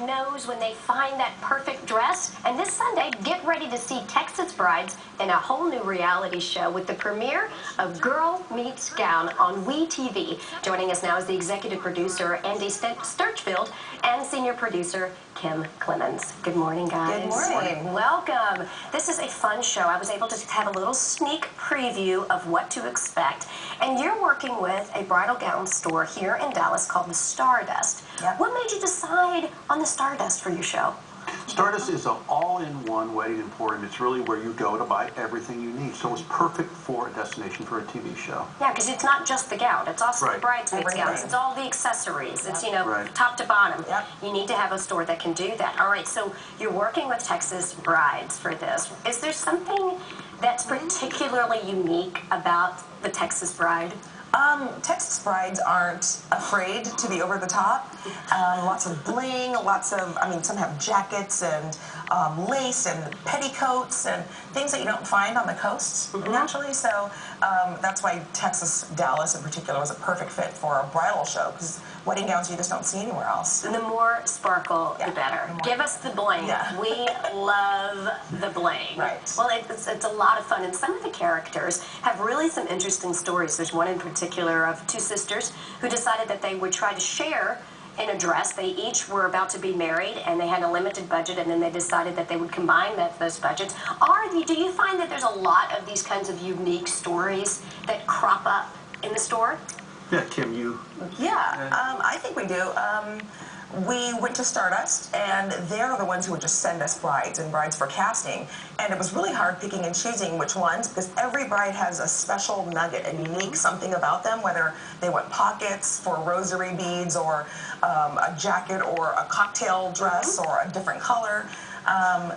knows when they find that perfect dress. And this Sunday, get ready to see Texas brides in a whole new reality show with the premiere of Girl Meets Gown on WeTV. Joining us now is the executive producer, Andy Sturchfield, and senior producer, Kim Clemens. Good morning, guys. Good morning. Welcome. This is a fun show. I was able to have a little sneak preview of what to expect. And you're working with a bridal gown store here in Dallas called the Stardust. Yep. What made you decide on the Stardust for your show? Stardust is an all-in-one wedding emporium. It's really where you go to buy everything you need. So it's perfect for a destination for a TV show. Yeah, because it's not just the gown. It's also Right. the bridesmaids' Everything. gowns. It's all the accessories. It's, Right. top to bottom. Yep. You need to have a store that can do that. All right, so you're working with Texas brides for this. Is there something that's particularly unique about the Texas bride? Texas brides aren't afraid to be over the top. Lots of bling, some have jackets and lace and petticoats and things that you don't find on the coasts naturally. So that's why Dallas in particular was a perfect fit for a bridal show, because wedding gowns you just don't see anywhere else. The more sparkle, the better. Give us the bling. Yeah. We love the bling. Right. Well, it's a lot of fun, and some of the characters have really some interesting stories. There's one in particular of two sisters who decided that they would try to share in a dress. They each were about to be married, and they had a limited budget, and then they decided that they would combine those budgets. Do you find that there's a lot of these kinds of unique stories that crop up in the store? Yeah, Kim, you... Yeah, I think we do. We went to Stardust, and they're the ones who would just send us brides for casting. And it was really hard picking and choosing which ones, because every bride has a special nugget, a unique something about them, whether they want pockets for rosary beads or a jacket or a cocktail dress or a different color.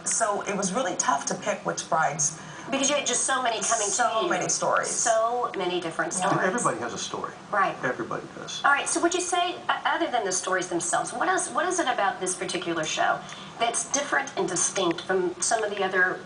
So it was really tough to pick which brides. Because you had just so many coming to you. So many stories. So many different stories. Everybody has a story. Right. Everybody does. All right, so would you say, other than the stories themselves, what is it about this particular show that's different and distinct from some of the other,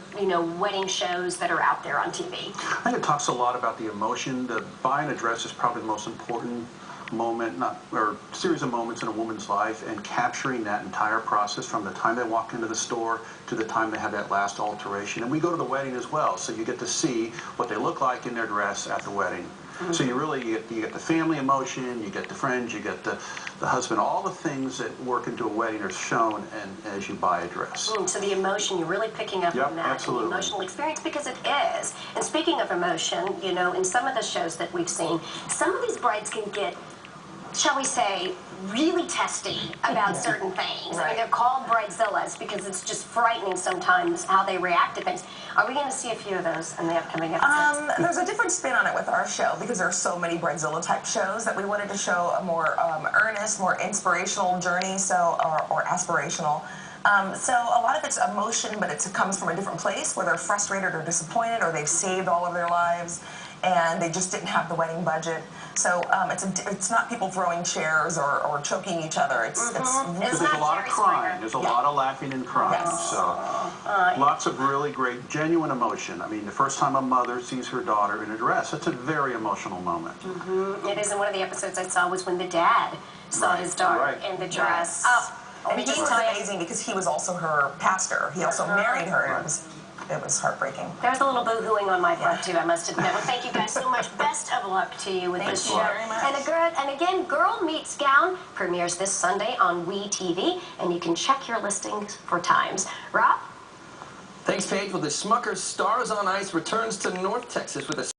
wedding shows that are out there on TV? I think it talks a lot about the emotion. The buying a dress is probably the most important moment, or series of moments in a woman's life, and capturing that entire process from the time they walk into the store to the time they have that last alteration. And we go to the wedding as well, so you get to see what they look like in their dress at the wedding. So you get the family emotion, you get the friends, you get the husband, all the things that work into a wedding are shown as you buy a dress. So the emotion, you're really picking up on that. Absolutely. The emotional experience, because it is. And speaking of emotion, in some of the shows that we've seen, some of these brides can get, shall we say, really testy about certain things. I mean, they're called bridezillas because it's just frightening sometimes how they react to things. Are we going to see a few of those in the upcoming episodes? There's a different spin on it with our show, because there are so many bridezilla type shows that we wanted to show a more earnest, more inspirational journey, or aspirational. So a lot of it's emotion, but it comes from a different place, where they're frustrated or disappointed, or they've saved all of their lives and they just didn't have the wedding budget. So it's not people throwing chairs or choking each other. It's really... There's a lot of crying. There's a lot of laughing and crying. Yes. So lots of really great, genuine emotion. I mean, the first time a mother sees her daughter in a dress, it's a very emotional moment. It is, and one of the episodes I saw was when the dad saw his daughter in the dress. And he was amazing, because he was also her pastor. He also married her, and it was heartbreaking. There was a little boo-hooing on my part, too, I must admit. Well, thank you guys so much. Best of luck to you with this show. Thank you very much. And again, Girl Meets Gown premieres this Sunday on WeTV, and you can check your listings for times. Rob? Thanks, Paige. Well, the Smucker's Stars on Ice returns to North Texas with a